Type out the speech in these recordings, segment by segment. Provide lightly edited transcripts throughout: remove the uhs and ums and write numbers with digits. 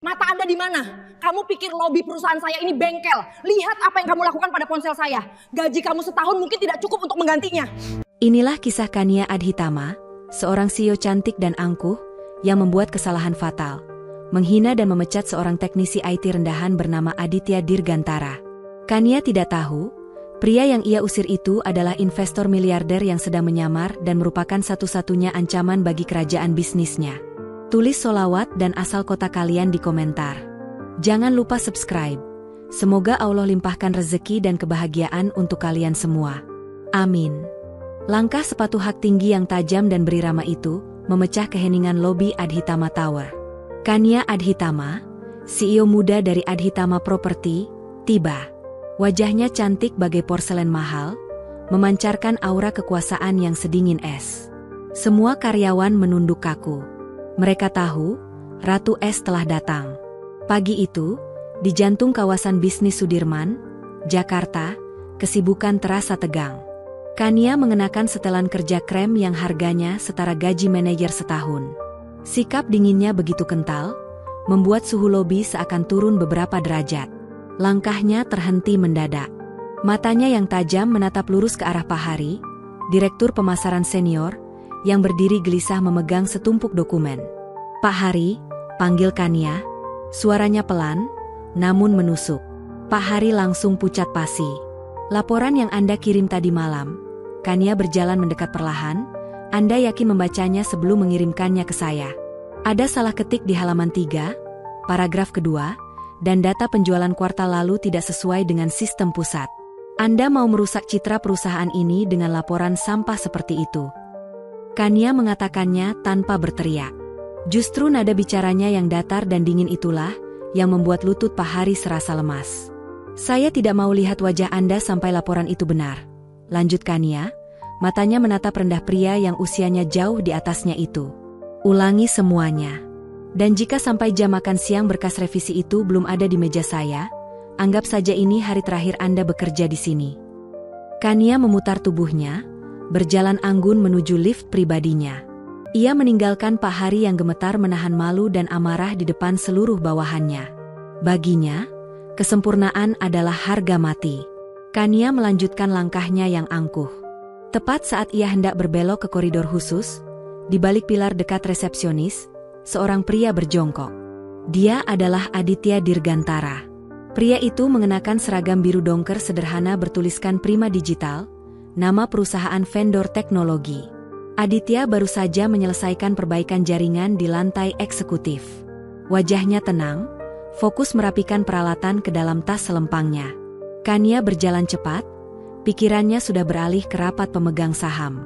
Mata Anda di mana? Kamu pikir lobi perusahaan saya ini bengkel? Lihat apa yang kamu lakukan pada ponsel saya. Gaji kamu setahun mungkin tidak cukup untuk menggantinya. Inilah kisah Kania Adhitama, seorang CEO cantik dan angkuh yang membuat kesalahan fatal, menghina dan memecat seorang teknisi IT rendahan bernama Aditya Dirgantara. Kania tidak tahu, pria yang ia usir itu adalah investor miliarder yang sedang menyamar dan merupakan satu-satunya ancaman bagi kerajaan bisnisnya. Tulis solawat dan asal kota kalian di komentar. Jangan lupa subscribe. Semoga Allah limpahkan rezeki dan kebahagiaan untuk kalian semua. Amin. Langkah sepatu hak tinggi yang tajam dan berirama itu memecah keheningan lobi Adhitama Tower. Kania Adhitama, CEO muda dari Adhitama Property, tiba. Wajahnya cantik bagai porselen mahal, memancarkan aura kekuasaan yang sedingin es. Semua karyawan menunduk kaku. Mereka tahu, Ratu Es telah datang. Pagi itu, di jantung kawasan bisnis Sudirman, Jakarta, kesibukan terasa tegang. Kania mengenakan setelan kerja krem yang harganya setara gaji manajer setahun. Sikap dinginnya begitu kental, membuat suhu lobi seakan turun beberapa derajat. Langkahnya terhenti mendadak. Matanya yang tajam menatap lurus ke arah Pak Hari, Direktur Pemasaran Senior, yang berdiri gelisah memegang setumpuk dokumen. Pak Hari, panggil Kania. Suaranya pelan, namun menusuk. Pak Hari langsung pucat pasi. Laporan yang Anda kirim tadi malam. Kania berjalan mendekat perlahan. Anda yakin membacanya sebelum mengirimkannya ke saya. Ada salah ketik di halaman 3, paragraf kedua, dan data penjualan kuartal lalu tidak sesuai dengan sistem pusat. Anda mau merusak citra perusahaan ini dengan laporan sampah seperti itu. Kania mengatakannya tanpa berteriak. Justru nada bicaranya yang datar dan dingin itulah yang membuat lutut Pak Hari serasa lemas. Saya tidak mau lihat wajah Anda sampai laporan itu benar. Lanjut Kania, matanya menatap rendah pria yang usianya jauh di atasnya itu. Ulangi semuanya. Dan jika sampai jam makan siang berkas revisi itu belum ada di meja saya, anggap saja ini hari terakhir Anda bekerja di sini. Kania memutar tubuhnya, berjalan anggun menuju lift pribadinya. Ia meninggalkan Pak Hari yang gemetar menahan malu dan amarah di depan seluruh bawahannya. Baginya, kesempurnaan adalah harga mati. Kania melanjutkan langkahnya yang angkuh. Tepat saat ia hendak berbelok ke koridor khusus, di balik pilar dekat resepsionis, seorang pria berjongkok. Dia adalah Aditya Dirgantara. Pria itu mengenakan seragam biru dongker sederhana bertuliskan Prima Digital, nama perusahaan vendor teknologi. Aditya baru saja menyelesaikan perbaikan jaringan di lantai eksekutif. Wajahnya tenang, fokus merapikan peralatan ke dalam tas selempangnya. Kania berjalan cepat, pikirannya sudah beralih ke rapat pemegang saham.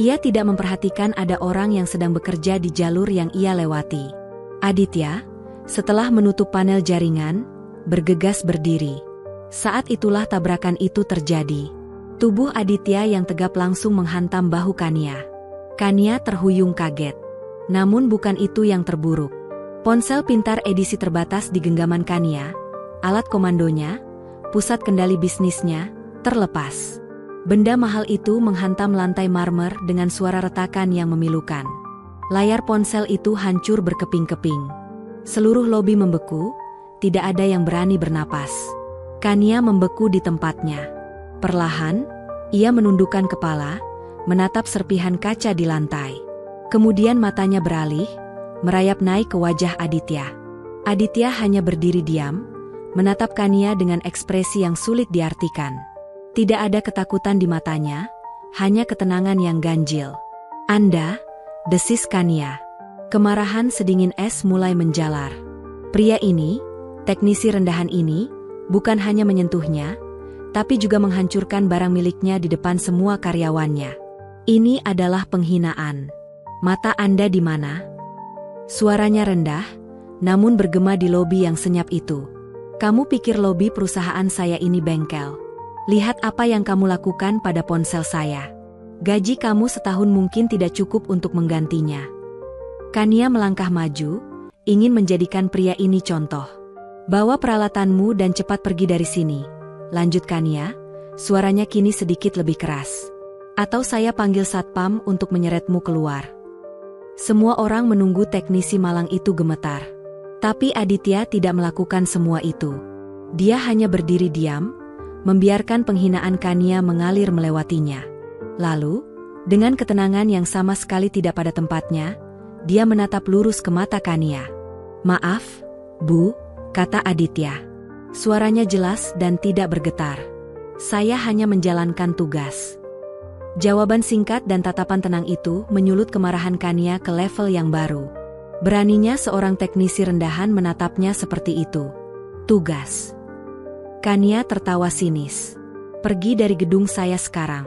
Ia tidak memperhatikan ada orang yang sedang bekerja di jalur yang ia lewati. Aditya, setelah menutup panel jaringan, bergegas berdiri. Saat itulah tabrakan itu terjadi. Tubuh Aditya yang tegap langsung menghantam bahu Kania. Kania terhuyung kaget. Namun bukan itu yang terburuk. Ponsel pintar edisi terbatas di genggaman Kania, alat komandonya, pusat kendali bisnisnya, terlepas. Benda mahal itu menghantam lantai marmer dengan suara retakan yang memilukan. Layar ponsel itu hancur berkeping-keping. Seluruh lobi membeku, tidak ada yang berani bernapas. Kania membeku di tempatnya. Perlahan, ia menundukkan kepala, menatap serpihan kaca di lantai. Kemudian matanya beralih, merayap naik ke wajah Aditya. Aditya hanya berdiri diam, menatap Kania dengan ekspresi yang sulit diartikan. Tidak ada ketakutan di matanya, hanya ketenangan yang ganjil. Anda, desis Kania. Kemarahan sedingin es mulai menjalar. Pria ini, teknisi rendahan ini, bukan hanya menyentuhnya, tapi juga menghancurkan barang miliknya di depan semua karyawannya. Ini adalah penghinaan. Mata Anda di mana? Suaranya rendah, namun bergema di lobi yang senyap itu. Kamu pikir lobi perusahaan saya ini bengkel? Lihat apa yang kamu lakukan pada ponsel saya. Gaji kamu setahun mungkin tidak cukup untuk menggantinya. Kania melangkah maju, ingin menjadikan pria ini contoh. Bawa peralatanmu dan cepat pergi dari sini. Lanjut Kania, suaranya kini sedikit lebih keras. Atau saya panggil satpam untuk menyeretmu keluar. Semua orang menunggu teknisi malang itu gemetar. Tapi Aditya tidak melakukan semua itu. Dia hanya berdiri diam, membiarkan penghinaan Kania mengalir melewatinya. Lalu, dengan ketenangan yang sama sekali tidak pada tempatnya, dia menatap lurus ke mata Kania. "Maaf, Bu," kata Aditya. Suaranya jelas dan tidak bergetar. "Saya hanya menjalankan tugas." Jawaban singkat dan tatapan tenang itu menyulut kemarahan Kania ke level yang baru. Beraninya seorang teknisi rendahan menatapnya seperti itu. Tugas. Kania tertawa sinis. "Pergi dari gedung saya sekarang."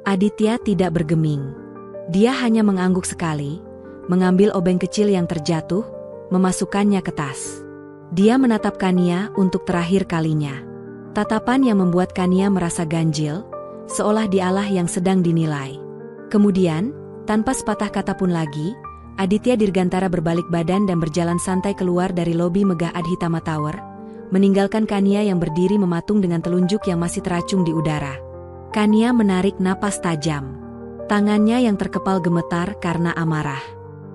Aditya tidak bergeming. Dia hanya mengangguk sekali, mengambil obeng kecil yang terjatuh, memasukkannya ke tas. Dia menatap Kania untuk terakhir kalinya. Tatapan yang membuat Kania merasa ganjil, seolah dialah yang sedang dinilai. Kemudian, tanpa sepatah kata pun lagi, Aditya Dirgantara berbalik badan dan berjalan santai keluar dari lobi megah Adhitama Tower, meninggalkan Kania yang berdiri mematung dengan telunjuk yang masih teracung di udara. Kania menarik napas tajam. Tangannya yang terkepal gemetar karena amarah.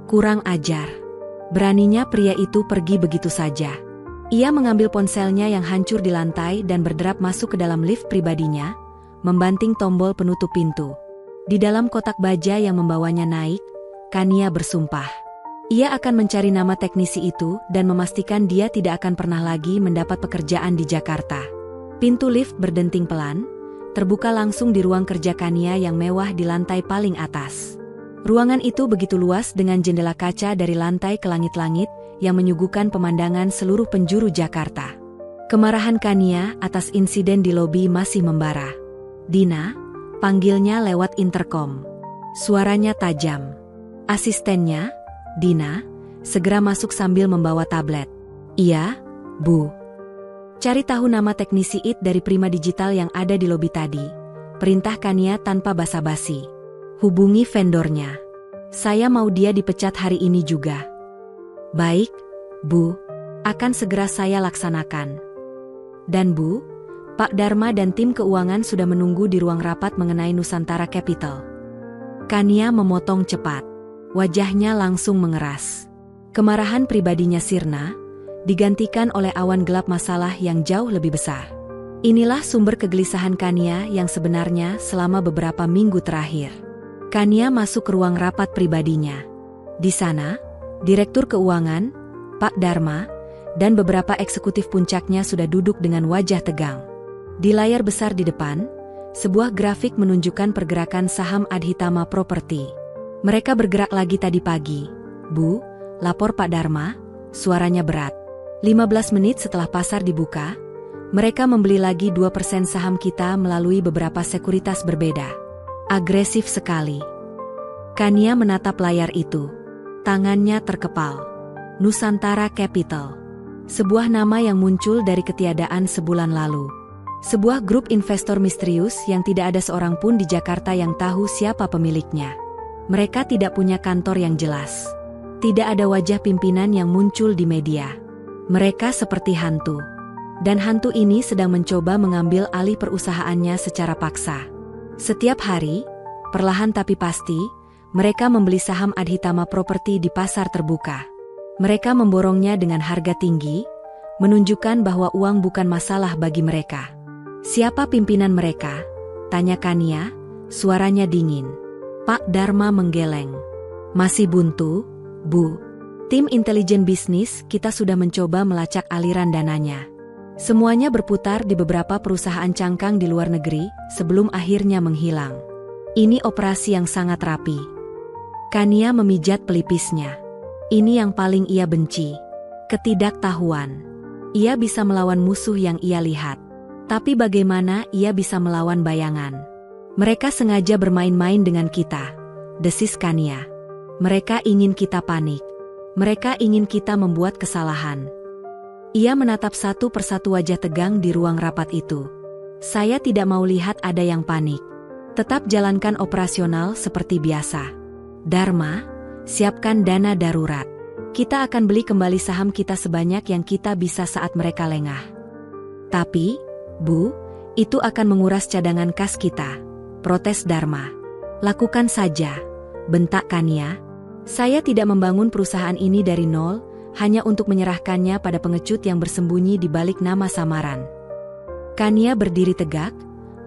Kurang ajar. Beraninya pria itu pergi begitu saja. Ia mengambil ponselnya yang hancur di lantai dan berderap masuk ke dalam lift pribadinya, membanting tombol penutup pintu. Di dalam kotak baja yang membawanya naik, Kania bersumpah. Ia akan mencari nama teknisi itu dan memastikan dia tidak akan pernah lagi mendapat pekerjaan di Jakarta. Pintu lift berdenting pelan, terbuka langsung di ruang kerja Kania yang mewah di lantai paling atas. Ruangan itu begitu luas dengan jendela kaca dari lantai ke langit-langit yang menyuguhkan pemandangan seluruh penjuru Jakarta. Kemarahan Kania atas insiden di lobi masih membara. "Dina," panggilnya lewat interkom. Suaranya tajam. Asistennya, Dina, segera masuk sambil membawa tablet. "Iya, Bu." "Cari tahu nama teknisi IT dari Prima Digital yang ada di lobi tadi," perintah Kania tanpa basa-basi. "Hubungi vendornya. Saya mau dia dipecat hari ini juga." "Baik, Bu. Akan segera saya laksanakan." "Dan Bu, Pak Dharma dan tim keuangan sudah menunggu di ruang rapat mengenai Nusantara Capital." Kania memotong cepat. Wajahnya langsung mengeras. Kemarahan pribadinya sirna, digantikan oleh awan gelap masalah yang jauh lebih besar. Inilah sumber kegelisahan Kania yang sebenarnya selama beberapa minggu terakhir. Kania masuk ke ruang rapat pribadinya. Di sana, Direktur Keuangan, Pak Dharma, dan beberapa eksekutif puncaknya sudah duduk dengan wajah tegang. Di layar besar di depan, sebuah grafik menunjukkan pergerakan saham Adhitama Property. "Mereka bergerak lagi tadi pagi, Bu," lapor Pak Dharma, suaranya berat. 15 menit setelah pasar dibuka, mereka membeli lagi 2% saham kita melalui beberapa sekuritas berbeda. Agresif sekali. Kania menatap layar itu. Tangannya terkepal. Nusantara Capital. Sebuah nama yang muncul dari ketiadaan sebulan lalu. Sebuah grup investor misterius yang tidak ada seorang pun di Jakarta yang tahu siapa pemiliknya. Mereka tidak punya kantor yang jelas. Tidak ada wajah pimpinan yang muncul di media. Mereka seperti hantu. Dan hantu ini sedang mencoba mengambil alih perusahaannya secara paksa. Setiap hari, perlahan tapi pasti, mereka membeli saham Adhitama Property di pasar terbuka. Mereka memborongnya dengan harga tinggi, menunjukkan bahwa uang bukan masalah bagi mereka. "Siapa pimpinan mereka?" tanya Kania, suaranya dingin. Pak Dharma menggeleng. "Masih buntu, Bu. Tim intelijen bisnis kita sudah mencoba melacak aliran dananya. Semuanya berputar di beberapa perusahaan cangkang di luar negeri sebelum akhirnya menghilang. Ini operasi yang sangat rapi." Kania memijat pelipisnya. Ini yang paling ia benci. Ketidaktahuan. Ia bisa melawan musuh yang ia lihat. Tapi bagaimana ia bisa melawan bayangan? "Mereka sengaja bermain-main dengan kita," desis Kania. "Mereka ingin kita panik. Mereka ingin kita membuat kesalahan." Ia menatap satu persatu wajah tegang di ruang rapat itu. "Saya tidak mau lihat ada yang panik. Tetap jalankan operasional seperti biasa. Dharma, siapkan dana darurat. Kita akan beli kembali saham kita sebanyak yang kita bisa saat mereka lengah." "Tapi, Bu, itu akan menguras cadangan kas kita," protes Dharma. "Lakukan saja," bentak Kania. "Saya tidak membangun perusahaan ini dari nol, hanya untuk menyerahkannya pada pengecut yang bersembunyi di balik nama samaran. Kania berdiri tegak,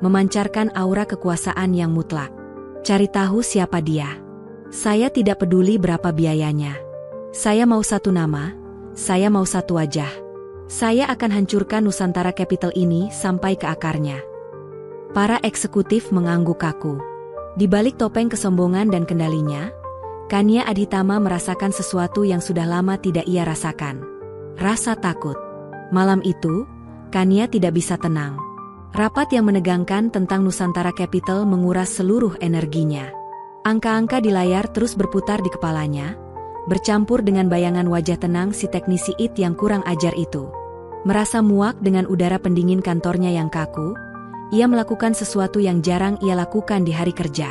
memancarkan aura kekuasaan yang mutlak. Cari tahu siapa dia. Saya tidak peduli berapa biayanya. Saya mau satu nama, saya mau satu wajah. Saya akan hancurkan Nusantara Capital ini sampai ke akarnya. Para eksekutif mengangguk kaku. Di balik topeng kesombongan dan kendalinya, Kania Adhitama merasakan sesuatu yang sudah lama tidak ia rasakan. Rasa takut. Malam itu, Kania tidak bisa tenang. Rapat yang menegangkan tentang Nusantara Capital menguras seluruh energinya. Angka-angka di layar terus berputar di kepalanya, bercampur dengan bayangan wajah tenang si teknisi IT yang kurang ajar itu. Merasa muak dengan udara pendingin kantornya yang kaku, ia melakukan sesuatu yang jarang ia lakukan di hari kerja.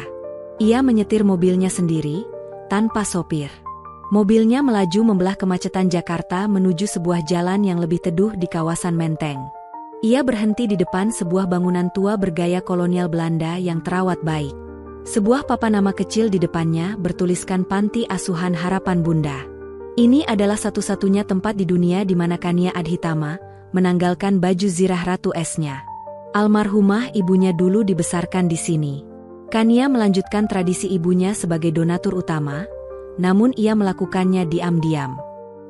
Ia menyetir mobilnya sendiri, tanpa sopir. Mobilnya melaju membelah kemacetan Jakarta menuju sebuah jalan yang lebih teduh di kawasan Menteng. Ia berhenti di depan sebuah bangunan tua bergaya kolonial Belanda yang terawat baik. Sebuah papan nama kecil di depannya bertuliskan Panti Asuhan Harapan Bunda. Ini adalah satu-satunya tempat di dunia di mana Kania Adhitama menanggalkan baju zirah Ratu S-nya. Almarhumah ibunya dulu dibesarkan di sini. Kania melanjutkan tradisi ibunya sebagai donatur utama, namun ia melakukannya diam-diam.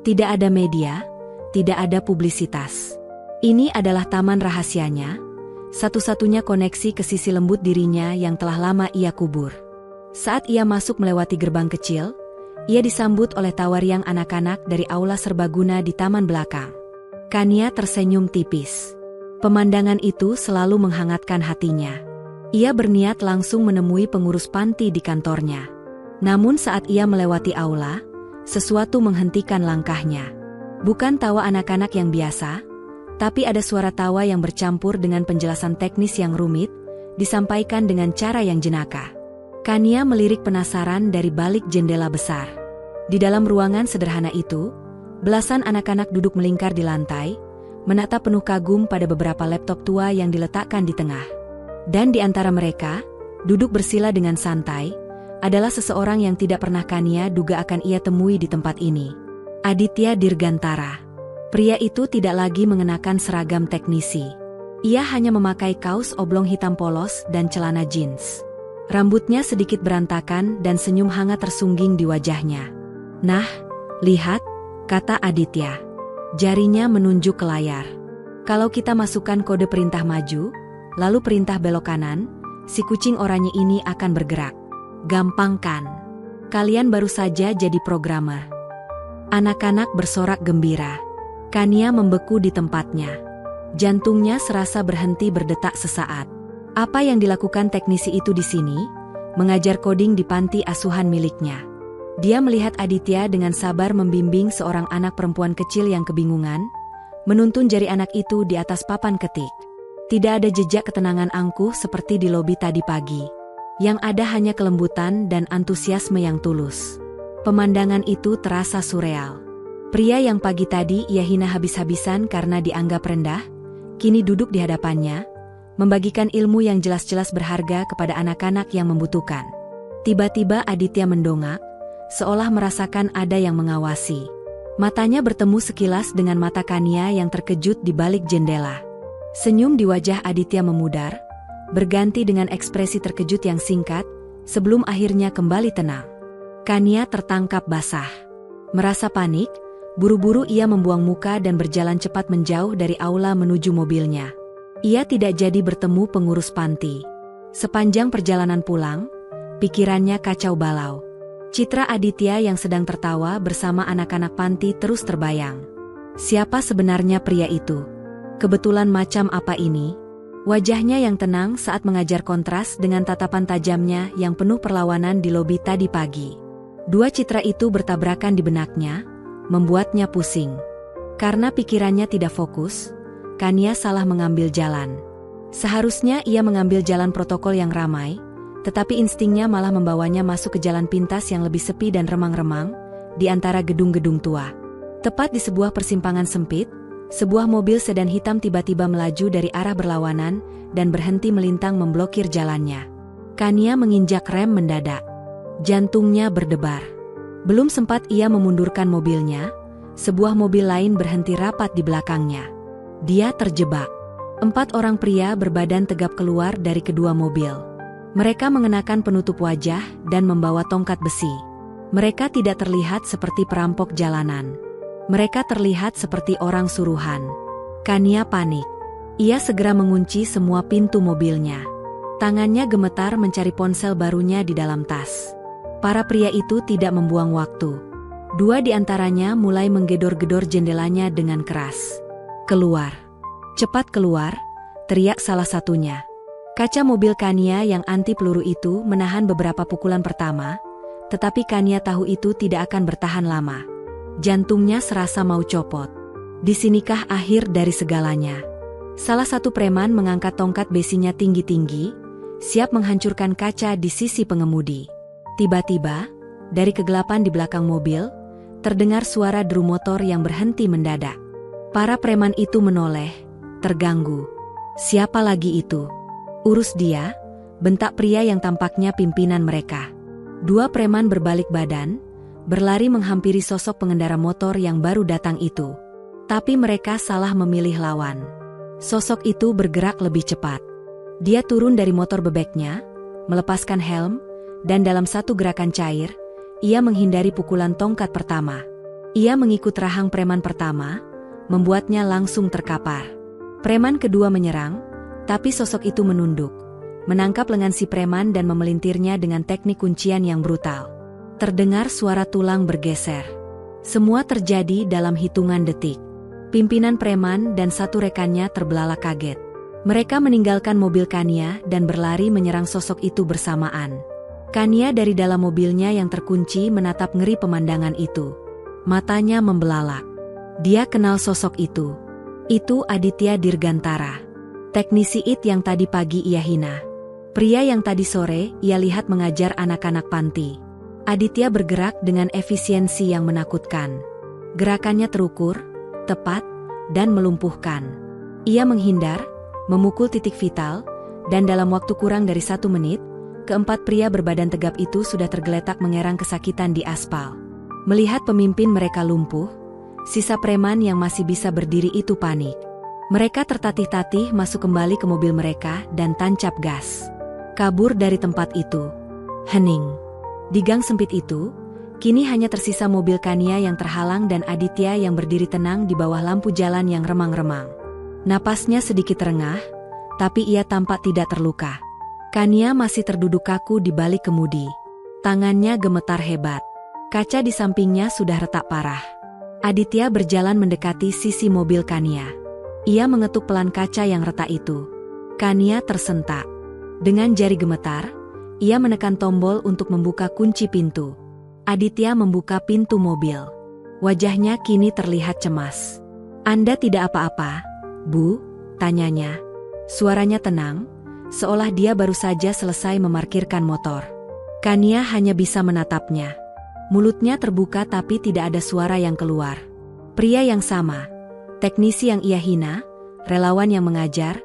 Tidak ada media, tidak ada publisitas. Ini adalah taman rahasianya, satu-satunya koneksi ke sisi lembut dirinya yang telah lama ia kubur. Saat ia masuk melewati gerbang kecil, ia disambut oleh tawariang anak-anak dari aula serbaguna di taman belakang. Kania tersenyum tipis. Pemandangan itu selalu menghangatkan hatinya. Ia berniat langsung menemui pengurus panti di kantornya. Namun saat ia melewati aula, sesuatu menghentikan langkahnya. Bukan tawa anak-anak yang biasa, tapi ada suara tawa yang bercampur dengan penjelasan teknis yang rumit, disampaikan dengan cara yang jenaka. Kania melirik penasaran dari balik jendela besar. Di dalam ruangan sederhana itu, belasan anak-anak duduk melingkar di lantai, menatap penuh kagum pada beberapa laptop tua yang diletakkan di tengah. Dan di antara mereka, duduk bersila dengan santai, adalah seseorang yang tidak pernah Kania duga akan ia temui di tempat ini. Aditya Dirgantara. Pria itu tidak lagi mengenakan seragam teknisi. Ia hanya memakai kaos oblong hitam polos dan celana jeans. Rambutnya sedikit berantakan dan senyum hangat tersungging di wajahnya. "Nah, lihat," kata Aditya. Jarinya menunjuk ke layar. "Kalau kita masukkan kode perintah maju, lalu perintah belok kanan, si kucing oranye ini akan bergerak. Gampang kan? Kalian baru saja jadi programmer." Anak-anak bersorak gembira. Kania membeku di tempatnya. Jantungnya serasa berhenti berdetak sesaat. Apa yang dilakukan teknisi itu di sini? Mengajar coding di panti asuhan miliknya. Dia melihat Aditya dengan sabar membimbing seorang anak perempuan kecil yang kebingungan, menuntun jari anak itu di atas papan ketik. Tidak ada jejak ketenangan angkuh seperti di lobi tadi pagi. Yang ada hanya kelembutan dan antusiasme yang tulus. Pemandangan itu terasa surreal. Pria yang pagi tadi ia hina habis-habisan karena dianggap rendah, kini duduk di hadapannya, membagikan ilmu yang jelas-jelas berharga kepada anak-anak yang membutuhkan. Tiba-tiba Aditya mendongak, seolah merasakan ada yang mengawasi. Matanya bertemu sekilas dengan mata Kania yang terkejut di balik jendela. Senyum di wajah Aditya memudar, berganti dengan ekspresi terkejut yang singkat, sebelum akhirnya kembali tenang. Kania tertangkap basah. Merasa panik, buru-buru ia membuang muka dan berjalan cepat menjauh dari aula menuju mobilnya. Ia tidak jadi bertemu pengurus panti. Sepanjang perjalanan pulang, pikirannya kacau balau. Citra Aditya yang sedang tertawa bersama anak-anak panti terus terbayang. Siapa sebenarnya pria itu? Kebetulan macam apa ini? Wajahnya yang tenang saat mengajar kontras dengan tatapan tajamnya yang penuh perlawanan di lobi tadi pagi. Dua citra itu bertabrakan di benaknya, membuatnya pusing. Karena pikirannya tidak fokus, Kania salah mengambil jalan. Seharusnya ia mengambil jalan protokol yang ramai, tetapi instingnya malah membawanya masuk ke jalan pintas yang lebih sepi dan remang-remang, di antara gedung-gedung tua. Tepat di sebuah persimpangan sempit, sebuah mobil sedan hitam tiba-tiba melaju dari arah berlawanan dan berhenti melintang memblokir jalannya. Kania menginjak rem mendadak. Jantungnya berdebar. Belum sempat ia memundurkan mobilnya, sebuah mobil lain berhenti rapat di belakangnya. Dia terjebak. 4 orang pria berbadan tegap keluar dari kedua mobil. Mereka mengenakan penutup wajah dan membawa tongkat besi. Mereka tidak terlihat seperti perampok jalanan. Mereka terlihat seperti orang suruhan. Kania panik. Ia segera mengunci semua pintu mobilnya. Tangannya gemetar mencari ponsel barunya di dalam tas. Para pria itu tidak membuang waktu. 2 di antaranya mulai menggedor-gedor jendelanya dengan keras. "Keluar! Cepat keluar!" teriak salah satunya. Kaca mobil Kania yang anti peluru itu menahan beberapa pukulan pertama, tetapi Kania tahu itu tidak akan bertahan lama. Jantungnya serasa mau copot. Disinikah akhir dari segalanya? Salah satu preman mengangkat tongkat besinya tinggi-tinggi, siap menghancurkan kaca di sisi pengemudi. Tiba-tiba, dari kegelapan di belakang mobil, terdengar suara deru motor yang berhenti mendadak. Para preman itu menoleh, terganggu. Siapa lagi itu? "Urus dia," bentak pria yang tampaknya pimpinan mereka. 2 preman berbalik badan, berlari menghampiri sosok pengendara motor yang baru datang itu. Tapi mereka salah memilih lawan. Sosok itu bergerak lebih cepat. Dia turun dari motor bebeknya, melepaskan helm, dan dalam satu gerakan cair, ia menghindari pukulan tongkat pertama. Ia mengikut rahang preman pertama, membuatnya langsung terkapar. Preman kedua menyerang, tapi sosok itu menunduk, menangkap lengan si preman dan memelintirnya dengan teknik kuncian yang brutal. Terdengar suara tulang bergeser. Semua terjadi dalam hitungan detik. Pimpinan preman dan 1 rekannya terbelalak kaget. Mereka meninggalkan mobil Kania dan berlari menyerang sosok itu bersamaan. Kania dari dalam mobilnya yang terkunci menatap ngeri pemandangan itu. Matanya membelalak. Dia kenal sosok itu. Itu Aditya Dirgantara, teknisi IT yang tadi pagi ia hina. Pria yang tadi sore ia lihat mengajar anak-anak panti. Aditya bergerak dengan efisiensi yang menakutkan. Gerakannya terukur, tepat, dan melumpuhkan. Ia menghindar, memukul titik vital, dan dalam waktu kurang dari 1 menit, keempat pria berbadan tegap itu sudah tergeletak mengerang kesakitan di aspal. Melihat pemimpin mereka lumpuh, sisa preman yang masih bisa berdiri itu panik. Mereka tertatih-tatih masuk kembali ke mobil mereka dan tancap gas. Kabur dari tempat itu. Hening. Di gang sempit itu, kini hanya tersisa mobil Kania yang terhalang dan Aditya yang berdiri tenang di bawah lampu jalan yang remang-remang. Napasnya sedikit rengah, tapi ia tampak tidak terluka. Kania masih terduduk kaku di balik kemudi. Tangannya gemetar hebat. Kaca di sampingnya sudah retak parah. Aditya berjalan mendekati sisi mobil Kania. Ia mengetuk pelan kaca yang retak itu. Kania tersentak. Dengan jari gemetar, ia menekan tombol untuk membuka kunci pintu. Aditya membuka pintu mobil. Wajahnya kini terlihat cemas. "Anda tidak apa-apa, Bu?" tanyanya. Suaranya tenang, seolah dia baru saja selesai memarkirkan motor. Kania hanya bisa menatapnya. Mulutnya terbuka tapi tidak ada suara yang keluar. Pria yang sama, teknisi yang ia hina, relawan yang mengajar,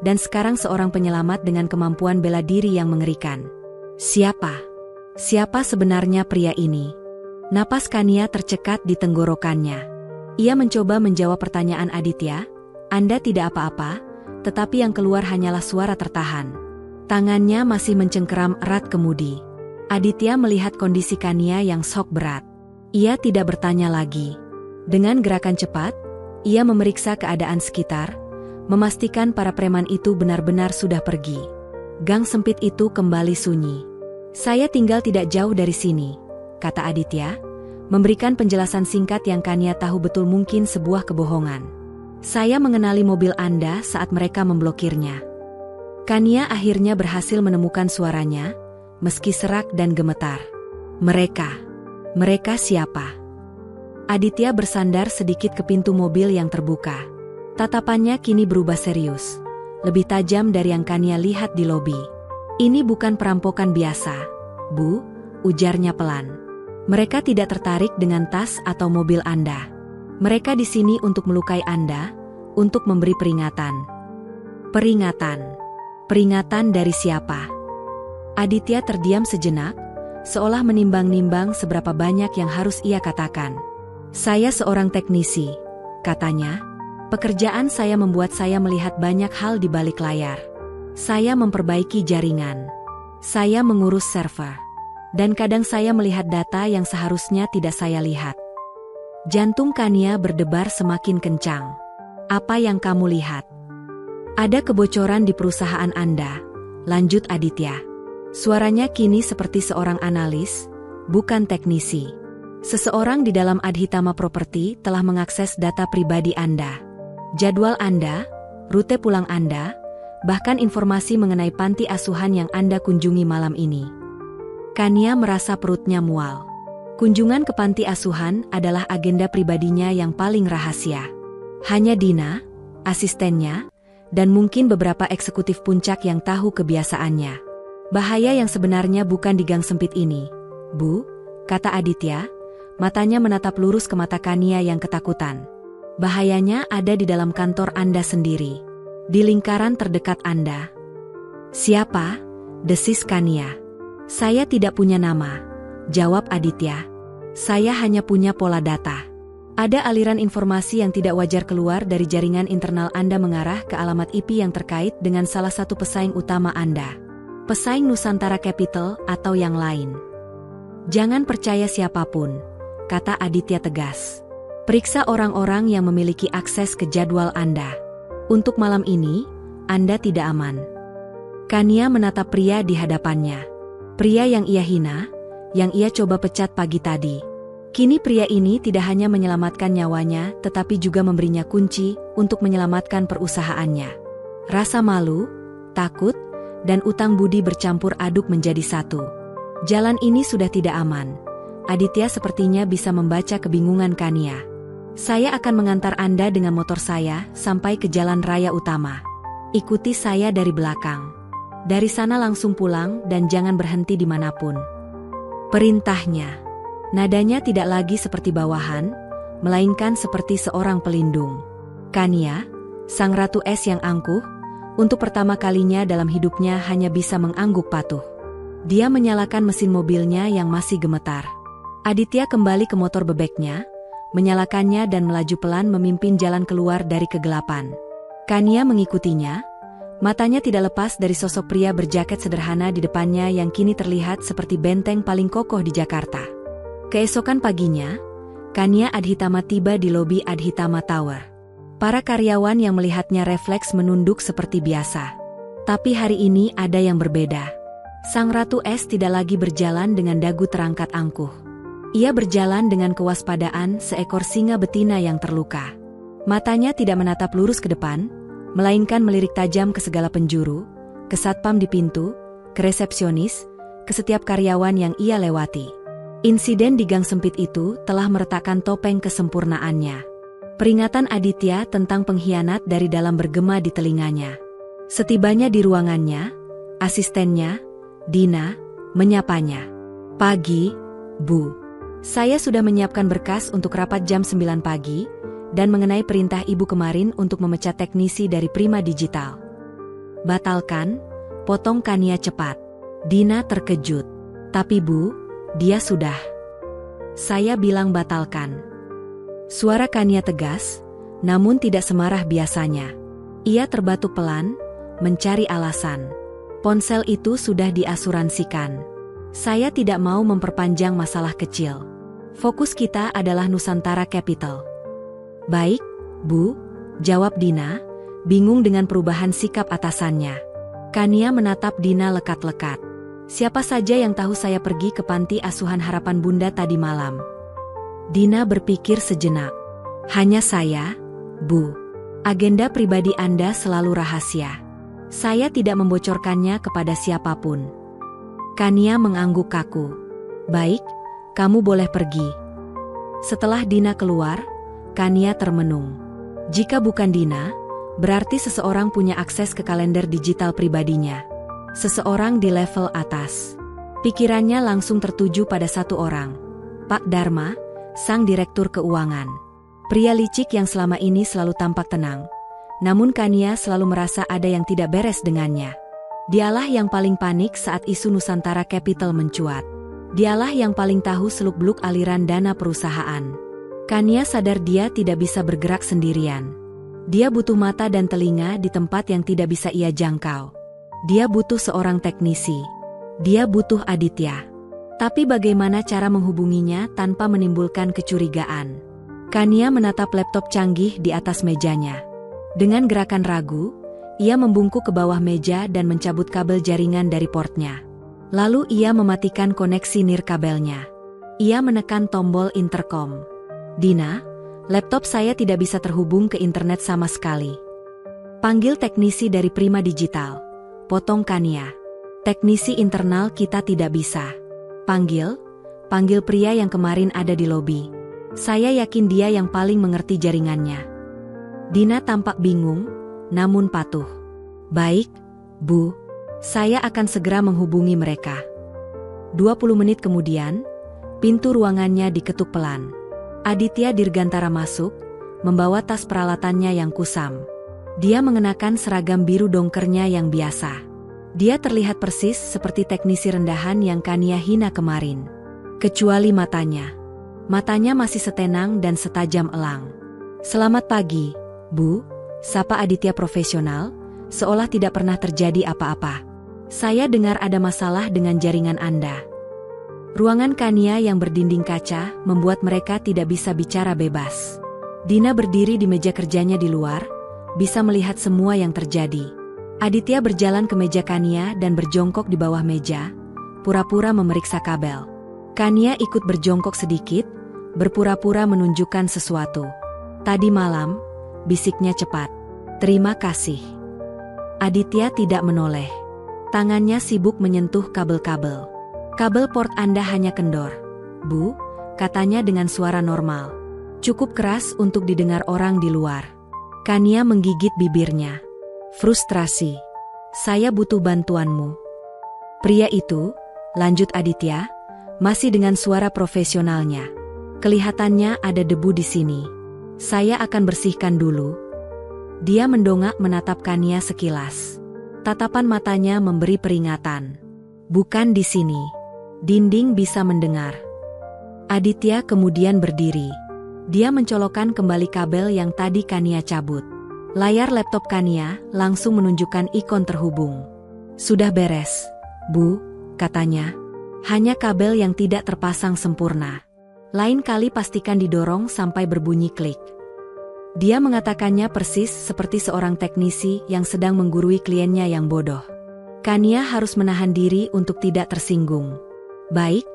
dan sekarang seorang penyelamat dengan kemampuan bela diri yang mengerikan. Siapa sebenarnya pria ini? Napas Kania tercekat di tenggorokannya. Ia mencoba menjawab pertanyaan Aditya, "Anda tidak apa-apa," tetapi yang keluar hanyalah suara tertahan. Tangannya masih mencengkeram erat kemudi. Aditya melihat kondisi Kania yang shock berat. Ia tidak bertanya lagi. Dengan gerakan cepat, ia memeriksa keadaan sekitar, memastikan para preman itu benar-benar sudah pergi. Gang sempit itu kembali sunyi. "Saya tinggal tidak jauh dari sini," kata Aditya, memberikan penjelasan singkat yang Kania tahu betul mungkin sebuah kebohongan. "Saya mengenali mobil Anda saat mereka memblokirnya." Kania akhirnya berhasil menemukan suaranya, meski serak dan gemetar. Mereka siapa?" Aditya bersandar sedikit ke pintu mobil yang terbuka. Tatapannya kini berubah serius, lebih tajam dari yang Kania lihat di lobi. "Ini bukan perampokan biasa, Bu," ujarnya pelan. "Mereka tidak tertarik dengan tas atau mobil Anda. Mereka di sini untuk melukai Anda, untuk memberi peringatan." Peringatan dari siapa? Aditya terdiam sejenak, seolah menimbang-nimbang seberapa banyak yang harus ia katakan. Saya seorang teknisi, katanya. Pekerjaan saya membuat saya melihat banyak hal di balik layar. Saya memperbaiki jaringan. Saya mengurus server. Dan kadang saya melihat data yang seharusnya tidak saya lihat. Jantung Kania berdebar semakin kencang. Apa yang kamu lihat? Ada kebocoran di perusahaan Anda, lanjut Aditya. Suaranya kini seperti seorang analis, bukan teknisi. Seseorang di dalam Adhitama Property telah mengakses data pribadi Anda. Jadwal Anda, rute pulang Anda, bahkan informasi mengenai panti asuhan yang Anda kunjungi malam ini. Kania merasa perutnya mual. Kunjungan ke panti asuhan adalah agenda pribadinya yang paling rahasia. Hanya Dina, asistennya, dan mungkin beberapa eksekutif puncak yang tahu kebiasaannya. Bahaya yang sebenarnya bukan di gang sempit ini, Bu, kata Aditya, matanya menatap lurus ke mata Kania yang ketakutan. Bahayanya ada di dalam kantor Anda sendiri. Di lingkaran terdekat Anda. Siapa? Desis Kania. Saya tidak punya nama, jawab Aditya. Saya hanya punya pola data. Ada aliran informasi yang tidak wajar keluar dari jaringan internal Anda mengarah ke alamat IP yang terkait dengan salah satu pesaing utama Anda. Pesaing Nusantara Capital atau yang lain. Jangan percaya siapapun, kata Aditya tegas. Periksa orang-orang yang memiliki akses ke jadwal Anda. Untuk malam ini, Anda tidak aman. Kania menatap pria di hadapannya. Pria yang ia hina, yang ia coba pecat pagi tadi. Kini pria ini tidak hanya menyelamatkan nyawanya, tetapi juga memberinya kunci untuk menyelamatkan perusahaannya. Rasa malu, takut, dan utang budi bercampur aduk menjadi satu. Jalan ini sudah tidak aman. Aditya sepertinya bisa membaca kebingungan Kania. Saya akan mengantar Anda dengan motor saya sampai ke jalan raya utama. Ikuti saya dari belakang. Dari sana langsung pulang dan jangan berhenti dimanapun. Perintahnya. Nadanya tidak lagi seperti bawahan, melainkan seperti seorang pelindung. Kania, sang ratu es yang angkuh, untuk pertama kalinya dalam hidupnya hanya bisa mengangguk patuh. Dia menyalakan mesin mobilnya yang masih gemetar. Aditya kembali ke motor bebeknya, menyalakannya dan melaju pelan memimpin jalan keluar dari kegelapan. Kania mengikutinya, matanya tidak lepas dari sosok pria berjaket sederhana di depannya yang kini terlihat seperti benteng paling kokoh di Jakarta. Keesokan paginya, Kania Adhitama tiba di lobi Adhitama Tower. Para karyawan yang melihatnya refleks menunduk seperti biasa. Tapi hari ini ada yang berbeda. Sang Ratu Es tidak lagi berjalan dengan dagu terangkat angkuh. Ia berjalan dengan kewaspadaan seekor singa betina yang terluka. Matanya tidak menatap lurus ke depan, melainkan melirik tajam ke segala penjuru, ke satpam di pintu, ke resepsionis, ke setiap karyawan yang ia lewati. Insiden di gang sempit itu telah meretakkan topeng kesempurnaannya. Peringatan Aditya tentang pengkhianat dari dalam bergema di telinganya. Setibanya di ruangannya, asistennya, Dina, menyapanya. Pagi, Bu. Saya sudah menyiapkan berkas untuk rapat jam 9 pagi, dan mengenai perintah Ibu kemarin untuk memecat teknisi dari Prima Digital. Batalkan, potong Kania cepat. Dina terkejut. Tapi Bu, dia sudah. Saya bilang batalkan. Suara Kania tegas, namun tidak semarah biasanya. Ia terbatuk pelan, mencari alasan. Ponsel itu sudah diasuransikan. Saya tidak mau memperpanjang masalah kecil. Fokus kita adalah Nusantara Capital. Baik, Bu, jawab Dina, bingung dengan perubahan sikap atasannya. Kania menatap Dina lekat-lekat. Siapa saja yang tahu saya pergi ke panti asuhan Harapan Bunda tadi malam? Dina berpikir sejenak. Hanya saya, Bu. Agenda pribadi Anda selalu rahasia. Saya tidak membocorkannya kepada siapapun. Kania mengangguk kaku. Baik, kamu boleh pergi. Setelah Dina keluar, Kania termenung. Jika bukan Dina, berarti seseorang punya akses ke kalender digital pribadinya. Seseorang di level atas. Pikirannya langsung tertuju pada satu orang. Pak Dharma, sang direktur keuangan. Pria licik yang selama ini selalu tampak tenang. Namun Kania selalu merasa ada yang tidak beres dengannya. Dialah yang paling panik saat isu Nusantara Capital mencuat. Dialah yang paling tahu seluk-beluk aliran dana perusahaan. Kania sadar dia tidak bisa bergerak sendirian. Dia butuh mata dan telinga di tempat yang tidak bisa ia jangkau. Dia butuh seorang teknisi. Dia butuh Aditya. Tapi bagaimana cara menghubunginya tanpa menimbulkan kecurigaan? Kania menatap laptop canggih di atas mejanya. Dengan gerakan ragu, ia membungkuk ke bawah meja dan mencabut kabel jaringan dari portnya. Lalu ia mematikan koneksi nirkabelnya. Ia menekan tombol intercom. "Dina, laptop saya tidak bisa terhubung ke internet sama sekali." "Panggil teknisi dari Prima Digital," potong Kania. "Teknisi internal kita tidak bisa." Panggil pria yang kemarin ada di lobi. Saya yakin dia yang paling mengerti jaringannya." Dina tampak bingung, namun patuh. "Baik, Bu. Saya akan segera menghubungi mereka." 20 menit kemudian, pintu ruangannya diketuk pelan. Aditya Dirgantara masuk, membawa tas peralatannya yang kusam. Dia mengenakan seragam biru dongkernya yang biasa. Dia terlihat persis seperti teknisi rendahan yang Kania hina kemarin. Kecuali matanya. Matanya masih setenang dan setajam elang. "Selamat pagi, Bu," sapa Aditya profesional, seolah tidak pernah terjadi apa-apa. "Saya dengar ada masalah dengan jaringan Anda." Ruangan Kania yang berdinding kaca membuat mereka tidak bisa bicara bebas. Dina berdiri di meja kerjanya di luar, bisa melihat semua yang terjadi. Aditya berjalan ke meja Kania dan berjongkok di bawah meja, pura-pura memeriksa kabel. Kania ikut berjongkok sedikit, berpura-pura menunjukkan sesuatu. "Tadi malam," bisiknya cepat. "Terima kasih." Aditya tidak menoleh. Tangannya sibuk menyentuh kabel-kabel. "Kabel port Anda hanya kendor, Bu," katanya dengan suara normal. Cukup keras untuk didengar orang di luar. Kania menggigit bibirnya. Frustrasi. "Saya butuh bantuanmu." "Pria itu," lanjut Aditya, masih dengan suara profesionalnya. "Kelihatannya ada debu di sini. Saya akan bersihkan dulu." Dia mendongak menatap Kania sekilas. Tatapan matanya memberi peringatan. "Bukan di sini. Dinding bisa mendengar." Aditya kemudian berdiri. Dia mencolokkan kembali kabel yang tadi Kania cabut. Layar laptop Kania langsung menunjukkan ikon terhubung. "Sudah beres, Bu," katanya. "Hanya kabel yang tidak terpasang sempurna. Lain kali pastikan didorong sampai berbunyi klik." Dia mengatakannya persis seperti seorang teknisi yang sedang menggurui kliennya yang bodoh. Kania harus menahan diri untuk tidak tersinggung. "Baik,"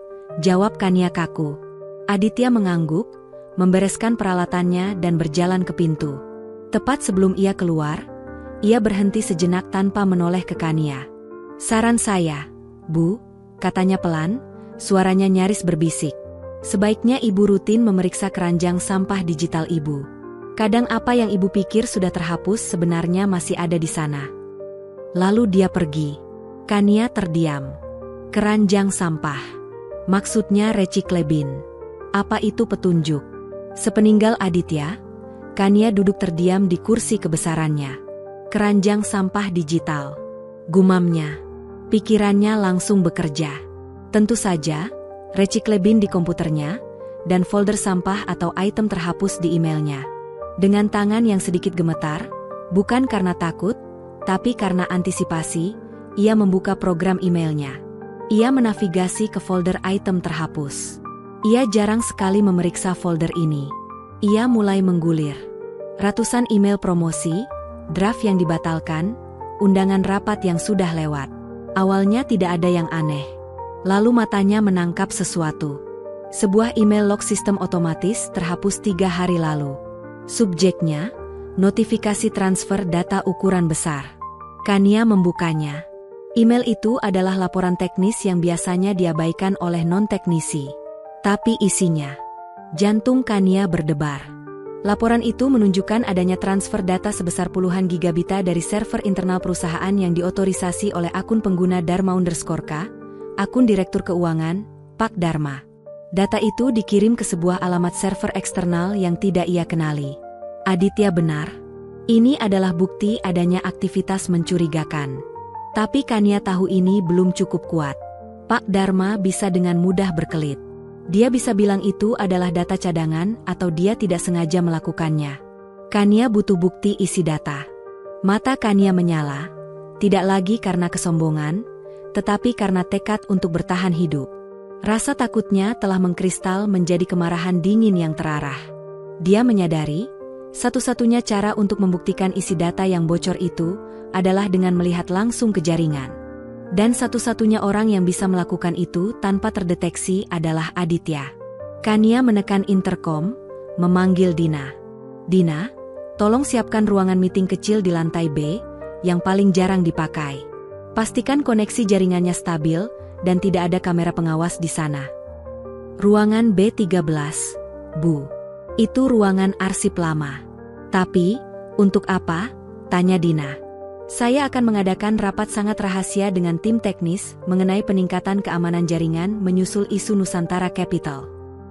jawab Kania kaku. Aditya mengangguk, membereskan peralatannya dan berjalan ke pintu. Tepat sebelum ia keluar, ia berhenti sejenak tanpa menoleh ke Kania. "Saran saya, Bu," katanya pelan, suaranya nyaris berbisik. "Sebaiknya Ibu rutin memeriksa keranjang sampah digital Ibu. Kadang apa yang Ibu pikir sudah terhapus sebenarnya masih ada di sana." Lalu dia pergi. Kania terdiam. Keranjang sampah. Maksudnya recycle bin. Apa itu petunjuk? Sepeninggal Aditya, Kania duduk terdiam di kursi kebesarannya. Keranjang sampah digital. Gumamnya. Pikirannya langsung bekerja. Tentu saja, recycle bin di komputernya, dan folder sampah atau item terhapus di emailnya. Dengan tangan yang sedikit gemetar, bukan karena takut, tapi karena antisipasi, ia membuka program emailnya. Ia menavigasi ke folder item terhapus. Ia jarang sekali memeriksa folder ini. Ia mulai menggulir. Ratusan email promosi, draft yang dibatalkan, undangan rapat yang sudah lewat. Awalnya tidak ada yang aneh. Lalu matanya menangkap sesuatu. Sebuah email log sistem otomatis terhapus 3 hari lalu. Subjeknya, notifikasi transfer data ukuran besar. Kania membukanya. Email itu adalah laporan teknis yang biasanya diabaikan oleh non-teknisi. Tapi isinya. Jantung Kania berdebar. Laporan itu menunjukkan adanya transfer data sebesar puluhan gigabita dari server internal perusahaan yang diotorisasi oleh akun pengguna Dharma_K, akun Direktur Keuangan, Pak Dharma. Data itu dikirim ke sebuah alamat server eksternal yang tidak ia kenali. Aditya benar. Ini adalah bukti adanya aktivitas mencurigakan. Tapi Kania tahu ini belum cukup kuat. Pak Dharma bisa dengan mudah berkelit. Dia bisa bilang itu adalah data cadangan atau dia tidak sengaja melakukannya. Kania butuh bukti isi data. Mata Kania menyala, tidak lagi karena kesombongan, tetapi karena tekad untuk bertahan hidup. Rasa takutnya telah mengkristal menjadi kemarahan dingin yang terarah. Dia menyadari, satu-satunya cara untuk membuktikan isi data yang bocor itu adalah dengan melihat langsung ke jaringan. Dan satu-satunya orang yang bisa melakukan itu tanpa terdeteksi adalah Aditya. Kania menekan intercom, memanggil Dina. Dina, tolong siapkan ruangan meeting kecil di lantai B, yang paling jarang dipakai. Pastikan koneksi jaringannya stabil, dan tidak ada kamera pengawas di sana. Ruangan B13, Bu. Itu ruangan arsip lama. Tapi, untuk apa? Tanya Dina. Saya akan mengadakan rapat sangat rahasia dengan tim teknis mengenai peningkatan keamanan jaringan menyusul isu Nusantara Capital.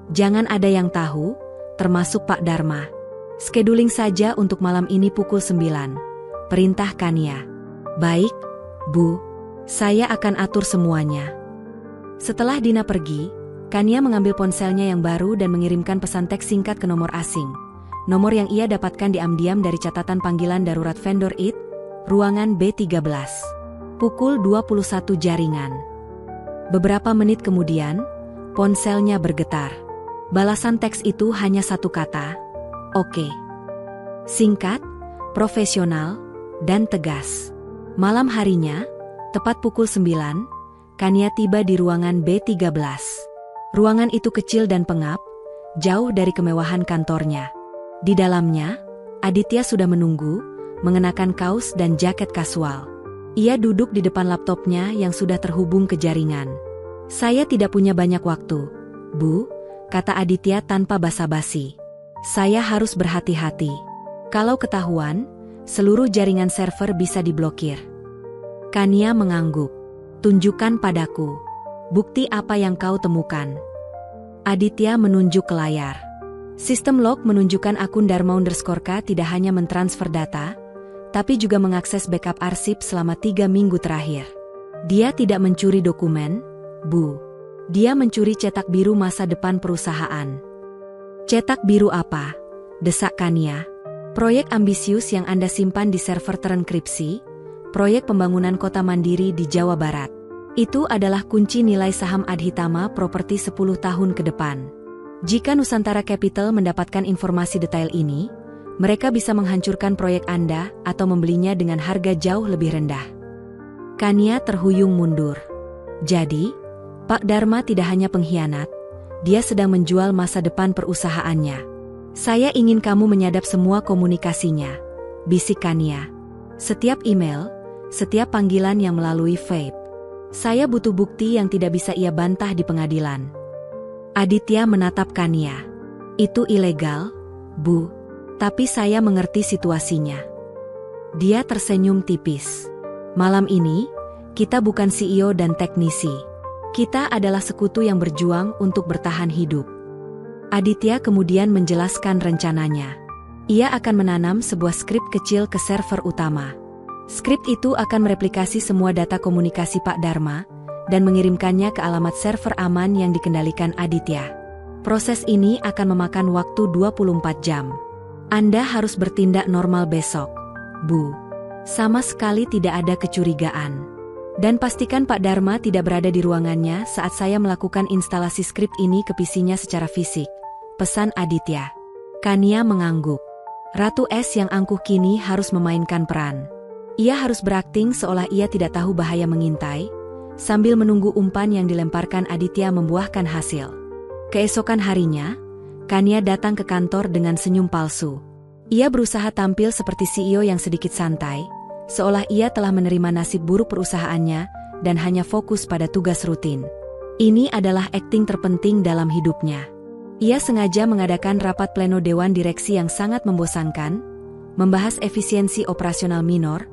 Jangan ada yang tahu, termasuk Pak Dharma. Scheduling saja untuk malam ini pukul 9. Perintah Kania. Baik, Bu. Saya akan atur semuanya. Setelah Dina pergi, Kania mengambil ponselnya yang baru dan mengirimkan pesan teks singkat ke nomor asing. Nomor yang ia dapatkan diam-diam dari catatan panggilan darurat vendor IT, ruangan B13. Pukul 21 jaringan. Beberapa menit kemudian, ponselnya bergetar. Balasan teks itu hanya satu kata, "Oke." Singkat, profesional, dan tegas. Malam harinya, tepat pukul 9, Kania tiba di ruangan B13. Ruangan itu kecil dan pengap, jauh dari kemewahan kantornya. Di dalamnya, Aditya sudah menunggu, mengenakan kaos dan jaket kasual. Ia duduk di depan laptopnya yang sudah terhubung ke jaringan. "Saya tidak punya banyak waktu, Bu," kata Aditya tanpa basa-basi. "Saya harus berhati-hati. Kalau ketahuan, seluruh jaringan server bisa diblokir." Kania mengangguk. "Tunjukkan padaku. Bukti apa yang kau temukan?" Aditya menunjuk ke layar. Sistem log menunjukkan akun Dharma_K tidak hanya mentransfer data, tapi juga mengakses backup arsip selama 3 minggu terakhir. Dia tidak mencuri dokumen, Bu. Dia mencuri cetak biru masa depan perusahaan. "Cetak biru apa?" desak Kania. "Proyek ambisius yang Anda simpan di server terenkripsi, proyek pembangunan kota mandiri di Jawa Barat. Itu adalah kunci nilai saham Adhitama Properti 10 tahun ke depan. Jika Nusantara Capital mendapatkan informasi detail ini, mereka bisa menghancurkan proyek Anda atau membelinya dengan harga jauh lebih rendah." Kania terhuyung mundur. Jadi, Pak Dharma tidak hanya pengkhianat, dia sedang menjual masa depan perusahaannya. "Saya ingin kamu menyadap semua komunikasinya," bisik Kania. "Setiap email, setiap panggilan yang melalui vape. Saya butuh bukti yang tidak bisa ia bantah di pengadilan." Aditya menatap Kania. "Itu ilegal, Bu. Tapi saya mengerti situasinya." Dia tersenyum tipis. "Malam ini, kita bukan CEO dan teknisi. Kita adalah sekutu yang berjuang untuk bertahan hidup." Aditya kemudian menjelaskan rencananya. Ia akan menanam sebuah skrip kecil ke server utama. Skrip itu akan mereplikasi semua data komunikasi Pak Dharma dan mengirimkannya ke alamat server aman yang dikendalikan Aditya. Proses ini akan memakan waktu 24 jam. Anda harus bertindak normal besok, Bu. Sama sekali tidak ada kecurigaan. Dan pastikan Pak Dharma tidak berada di ruangannya saat saya melakukan instalasi skrip ini ke PC-nya secara fisik, pesan Aditya. Kania mengangguk. Ratu Es yang angkuh kini harus memainkan peran. Ia harus berakting seolah ia tidak tahu bahaya mengintai, sambil menunggu umpan yang dilemparkan Aditya membuahkan hasil. Keesokan harinya, Kania datang ke kantor dengan senyum palsu. Ia berusaha tampil seperti CEO yang sedikit santai, seolah ia telah menerima nasib buruk perusahaannya dan hanya fokus pada tugas rutin. Ini adalah akting terpenting dalam hidupnya. Ia sengaja mengadakan rapat pleno Dewan Direksi yang sangat membosankan, membahas efisiensi operasional minor,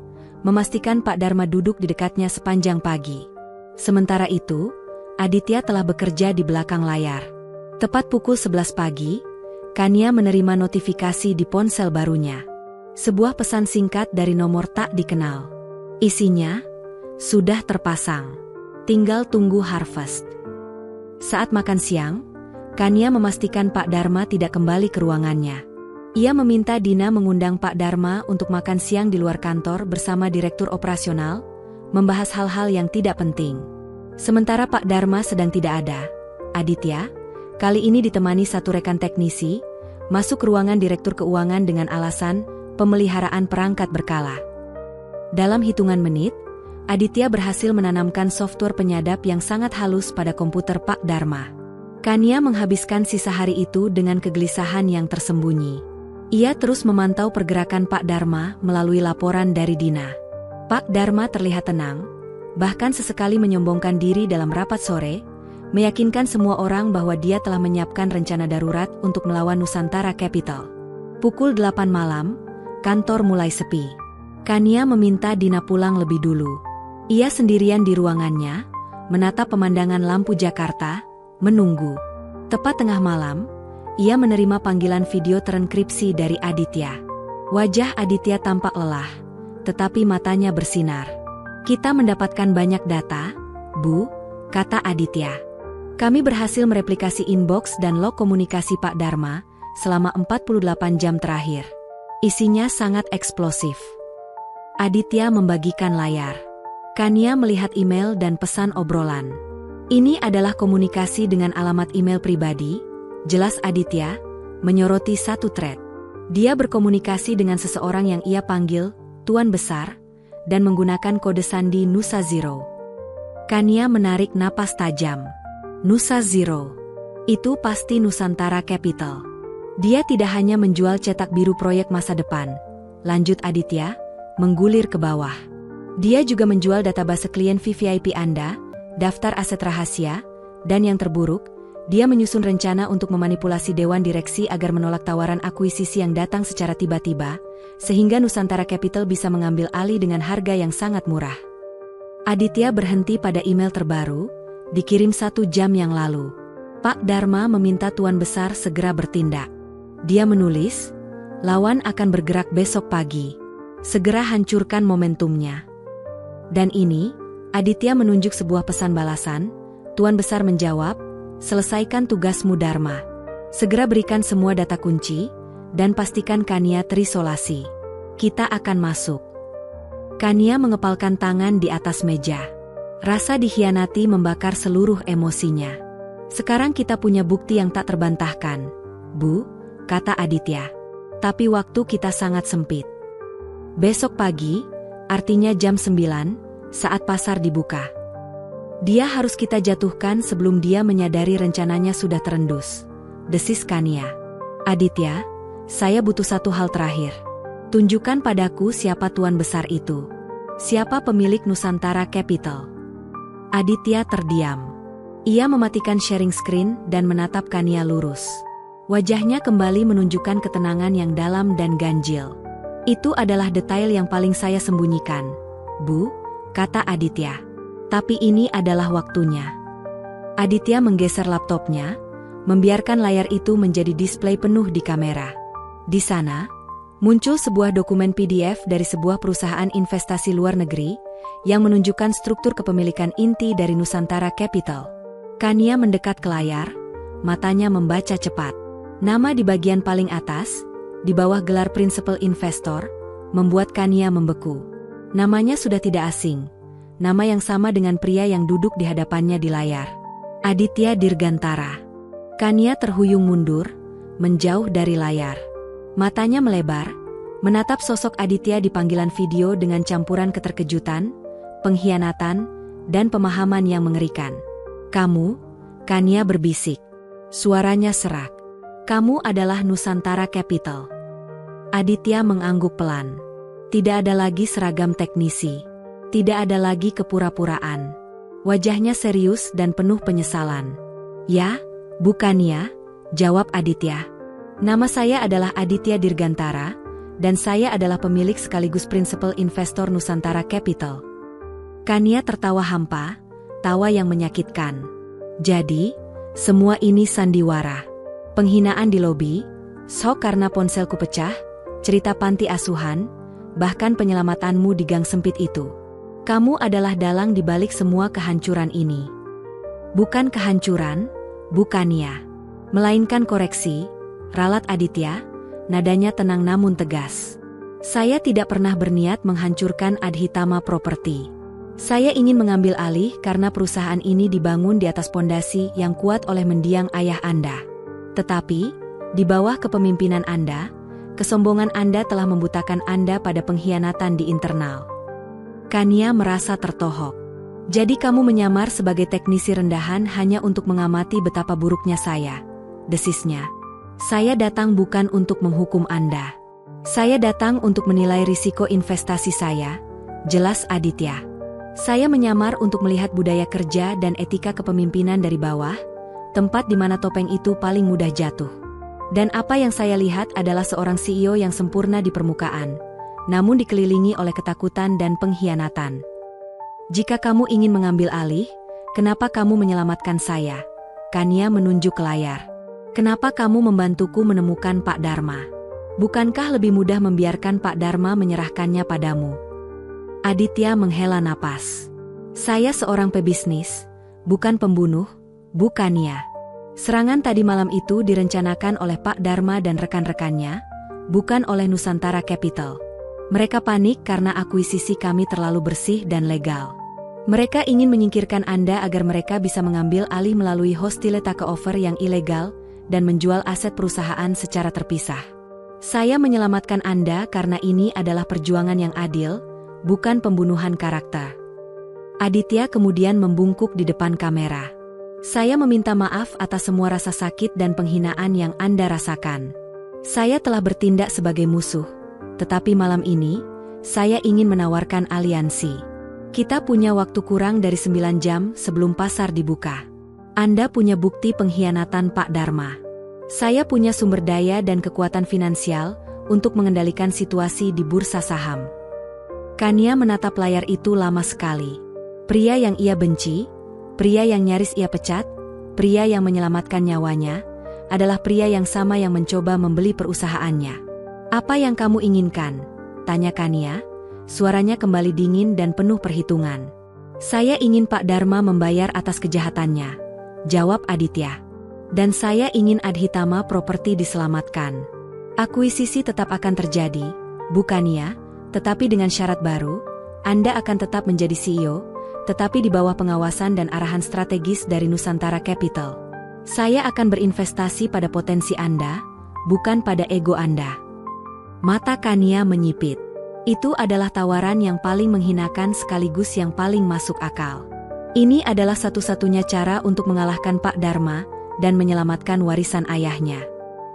memastikan Pak Dharma duduk di dekatnya sepanjang pagi. Sementara itu, Aditya telah bekerja di belakang layar. Tepat pukul 11 pagi, Kania menerima notifikasi di ponsel barunya. Sebuah pesan singkat dari nomor tak dikenal. Isinya, "Sudah terpasang. Tinggal tunggu harvest." Saat makan siang, Kania memastikan Pak Dharma tidak kembali ke ruangannya. Ia meminta Dina mengundang Pak Dharma untuk makan siang di luar kantor bersama Direktur Operasional, membahas hal-hal yang tidak penting. Sementara Pak Dharma sedang tidak ada, Aditya, kali ini ditemani satu rekan teknisi, masuk ke ruangan Direktur Keuangan dengan alasan pemeliharaan perangkat berkala. Dalam hitungan menit, Aditya berhasil menanamkan software penyadap yang sangat halus pada komputer Pak Dharma. Kania menghabiskan sisa hari itu dengan kegelisahan yang tersembunyi. Ia terus memantau pergerakan Pak Dharma melalui laporan dari Dina. Pak Dharma terlihat tenang, bahkan sesekali menyombongkan diri dalam rapat sore, meyakinkan semua orang bahwa dia telah menyiapkan rencana darurat untuk melawan Nusantara Capital. Pukul 8 malam, kantor mulai sepi. Kania meminta Dina pulang lebih dulu. Ia sendirian di ruangannya, menatap pemandangan lampu Jakarta, menunggu. Tepat tengah malam, ia menerima panggilan video terenkripsi dari Aditya. Wajah Aditya tampak lelah, tetapi matanya bersinar. "Kita mendapatkan banyak data, Bu," kata Aditya. "Kami berhasil mereplikasi inbox dan log komunikasi Pak Dharma selama 48 jam terakhir. Isinya sangat eksplosif." Aditya membagikan layar. Kania melihat email dan pesan obrolan. Ini adalah komunikasi dengan alamat email pribadi, jelas Aditya, menyoroti satu thread. Dia berkomunikasi dengan seseorang yang ia panggil Tuan Besar, dan menggunakan kode sandi Nusa Zero. Kania menarik napas tajam. Nusa Zero. Itu pasti Nusantara Capital. Dia tidak hanya menjual cetak biru proyek masa depan, lanjut Aditya, menggulir ke bawah. Dia juga menjual database klien VVIP Anda, daftar aset rahasia, dan yang terburuk, dia menyusun rencana untuk memanipulasi Dewan Direksi agar menolak tawaran akuisisi yang datang secara tiba-tiba, sehingga Nusantara Capital bisa mengambil alih dengan harga yang sangat murah. Aditya berhenti pada email terbaru, dikirim 1 jam yang lalu. Pak Dharma meminta Tuan Besar segera bertindak. Dia menulis, "Lawan akan bergerak besok pagi. Segera hancurkan momentumnya." Dan ini, Aditya menunjuk sebuah pesan balasan. Tuan Besar menjawab, "Selesaikan tugasmu Dharma. Segera berikan semua data kunci, dan pastikan Kania terisolasi. Kita akan masuk." Kania mengepalkan tangan di atas meja. Rasa dikhianati membakar seluruh emosinya. "Sekarang kita punya bukti yang tak terbantahkan, Bu," kata Aditya. "Tapi waktu kita sangat sempit. Besok pagi, artinya jam 9, saat pasar dibuka. Dia harus kita jatuhkan sebelum dia menyadari rencananya sudah terendus," desis Kania. "Aditya, saya butuh satu hal terakhir. Tunjukkan padaku siapa Tuan Besar itu. Siapa pemilik Nusantara Capital." Aditya terdiam. Ia mematikan sharing screen dan menatap Kania lurus. Wajahnya kembali menunjukkan ketenangan yang dalam dan ganjil. "Itu adalah detail yang paling saya sembunyikan, Bu," kata Aditya. "Tapi ini adalah waktunya." Aditya menggeser laptopnya, membiarkan layar itu menjadi display penuh di kamera. Di sana, muncul sebuah dokumen PDF dari sebuah perusahaan investasi luar negeri yang menunjukkan struktur kepemilikan inti dari Nusantara Capital. Kania mendekat ke layar, matanya membaca cepat. Nama di bagian paling atas, di bawah gelar Principal Investor, membuat Kania membeku. Namanya sudah tidak asing, nama yang sama dengan pria yang duduk di hadapannya di layar. Aditya Dirgantara. Kania terhuyung mundur, menjauh dari layar. Matanya melebar, menatap sosok Aditya di panggilan video dengan campuran keterkejutan, pengkhianatan, dan pemahaman yang mengerikan. "Kamu," Kania berbisik. Suaranya serak. "Kamu adalah Nusantara Capital." Aditya mengangguk pelan. Tidak ada lagi seragam teknisi. Tidak ada lagi kepura-puraan. Wajahnya serius dan penuh penyesalan. "Ya, bukannya," jawab Aditya. "Nama saya adalah Aditya Dirgantara, dan saya adalah pemilik sekaligus Principal Investor Nusantara Capital." Kania tertawa hampa, tawa yang menyakitkan. "Jadi, semua ini sandiwara. Penghinaan di lobi, shock karena ponselku pecah, cerita panti asuhan, bahkan penyelamatanmu di gang sempit itu. Kamu adalah dalang di balik semua kehancuran ini." "Bukan kehancuran, bukannya. Melainkan koreksi, ralat Aditya, nadanya tenang namun tegas. Saya tidak pernah berniat menghancurkan Adhitama Property. Saya ingin mengambil alih karena perusahaan ini dibangun di atas pondasi yang kuat oleh mendiang ayah Anda. Tetapi, di bawah kepemimpinan Anda, kesombongan Anda telah membutakan Anda pada pengkhianatan di internal. Kania merasa tertohok. Jadi kamu menyamar sebagai teknisi rendahan hanya untuk mengamati betapa buruknya saya, desisnya. Saya datang bukan untuk menghukum Anda. Saya datang untuk menilai risiko investasi saya, jelas Aditya. Saya menyamar untuk melihat budaya kerja dan etika kepemimpinan dari bawah, tempat di mana topeng itu paling mudah jatuh. Dan apa yang saya lihat adalah seorang CEO yang sempurna di permukaan, namun dikelilingi oleh ketakutan dan pengkhianatan. Jika kamu ingin mengambil alih, kenapa kamu menyelamatkan saya? Kania menunjuk ke layar. Kenapa kamu membantuku menemukan Pak Dharma? Bukankah lebih mudah membiarkan Pak Dharma menyerahkannya padamu? Aditya menghela napas. Saya seorang pebisnis, bukan pembunuh, bukannya. Serangan tadi malam itu direncanakan oleh Pak Dharma dan rekan-rekannya, bukan oleh Nusantara Capital. Mereka panik karena akuisisi kami terlalu bersih dan legal. Mereka ingin menyingkirkan Anda agar mereka bisa mengambil alih melalui hostile takeover yang ilegal dan menjual aset perusahaan secara terpisah. Saya menyelamatkan Anda karena ini adalah perjuangan yang adil, bukan pembunuhan karakter. Aditya kemudian membungkuk di depan kamera. Saya meminta maaf atas semua rasa sakit dan penghinaan yang Anda rasakan. Saya telah bertindak sebagai musuh, tetapi malam ini, saya ingin menawarkan aliansi. Kita punya waktu kurang dari 9 jam sebelum pasar dibuka. Anda punya bukti pengkhianatan Pak Dharma. Saya punya sumber daya dan kekuatan finansial untuk mengendalikan situasi di bursa saham. Kania menatap layar itu lama sekali. Pria yang ia benci, pria yang nyaris ia pecat, pria yang menyelamatkan nyawanya, adalah pria yang sama yang mencoba membeli perusahaannya. Apa yang kamu inginkan? Tanya Kania, suaranya kembali dingin dan penuh perhitungan. Saya ingin Pak Dharma membayar atas kejahatannya, jawab Aditya. Dan saya ingin Adhitama Property diselamatkan. Akuisisi tetap akan terjadi, bukannya? Tetapi dengan syarat baru, Anda akan tetap menjadi CEO, tetapi di bawah pengawasan dan arahan strategis dari Nusantara Capital. Saya akan berinvestasi pada potensi Anda, bukan pada ego Anda. Mata Kania menyipit. Itu adalah tawaran yang paling menghinakan sekaligus yang paling masuk akal. Ini adalah satu-satunya cara untuk mengalahkan Pak Dharma dan menyelamatkan warisan ayahnya.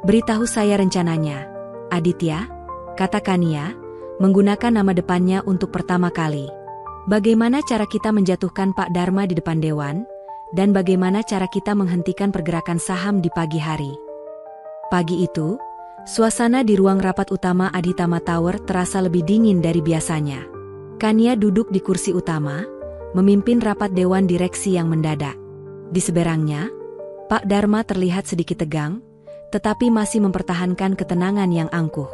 Beritahu saya rencananya, Aditya, kata Kania, menggunakan nama depannya untuk pertama kali. Bagaimana cara kita menjatuhkan Pak Dharma di depan Dewan, dan bagaimana cara kita menghentikan pergerakan saham di pagi hari. Pagi itu, suasana di ruang rapat utama Adhitama Tower terasa lebih dingin dari biasanya. Kania duduk di kursi utama, memimpin rapat Dewan Direksi yang mendadak. Di seberangnya, Pak Dharma terlihat sedikit tegang, tetapi masih mempertahankan ketenangan yang angkuh.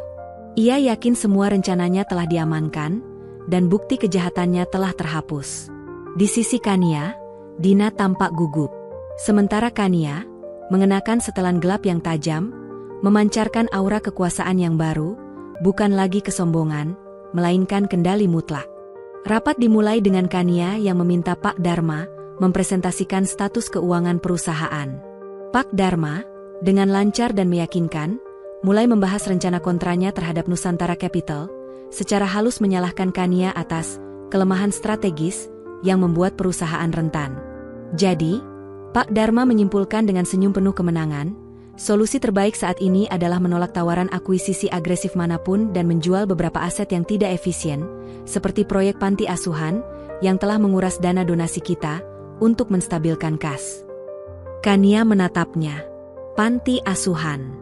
Ia yakin semua rencananya telah diamankan, dan bukti kejahatannya telah terhapus. Di sisi Kania, Dina tampak gugup. Sementara Kania, mengenakan setelan gelap yang tajam, memancarkan aura kekuasaan yang baru, bukan lagi kesombongan, melainkan kendali mutlak. Rapat dimulai dengan Kania yang meminta Pak Dharma mempresentasikan status keuangan perusahaan. Pak Dharma, dengan lancar dan meyakinkan, mulai membahas rencana kontranya terhadap Nusantara Capital, secara halus menyalahkan Kania atas kelemahan strategis yang membuat perusahaan rentan. Jadi, Pak Dharma menyimpulkan dengan senyum penuh kemenangan, solusi terbaik saat ini adalah menolak tawaran akuisisi agresif manapun dan menjual beberapa aset yang tidak efisien, seperti proyek panti asuhan, yang telah menguras dana donasi kita, untuk menstabilkan kas. Kania menatapnya. Panti asuhan.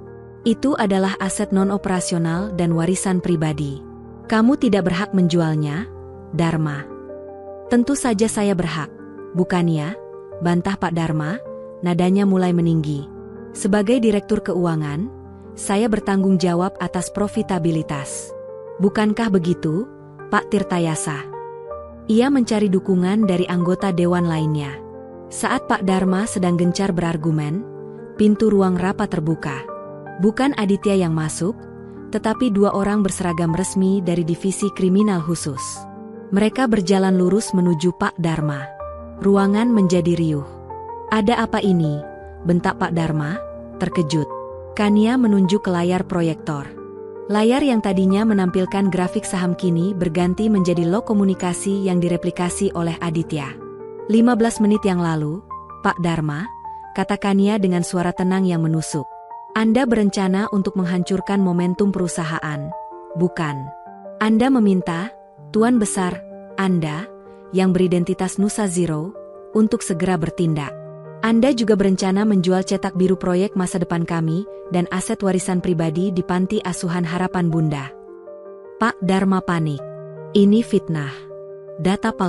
Itu adalah aset non-operasional dan warisan pribadi. Kamu tidak berhak menjualnya, Dharma. Tentu saja saya berhak, bukannya, bantah Pak Dharma, nadanya mulai meninggi. Sebagai direktur keuangan, saya bertanggung jawab atas profitabilitas. Bukankah begitu, Pak Tirtayasa? Ia mencari dukungan dari anggota dewan lainnya. Saat Pak Dharma sedang gencar berargumen, Pintu ruang rapat terbuka. Bukan Aditya yang masuk, tetapi 2 orang berseragam resmi dari divisi kriminal khusus. Mereka berjalan lurus menuju Pak Dharma. Ruangan menjadi riuh. "Ada apa ini?" bentak Pak Dharma, terkejut. Kania menunjuk ke layar proyektor. Layar yang tadinya menampilkan grafik saham kini berganti menjadi log komunikasi yang direplikasi oleh Aditya. 15 menit yang lalu, Pak Dharma, kata Kania dengan suara tenang yang menusuk. "Anda berencana untuk menghancurkan momentum perusahaan, bukan? Anda meminta, Tuan Besar, Anda, yang beridentitas Nusa Zero, untuk segera bertindak. Anda juga berencana menjual cetak biru proyek masa depan kami dan aset warisan pribadi di Panti Asuhan Harapan Bunda." Pak Dharma panik. Ini fitnah. Data palsu.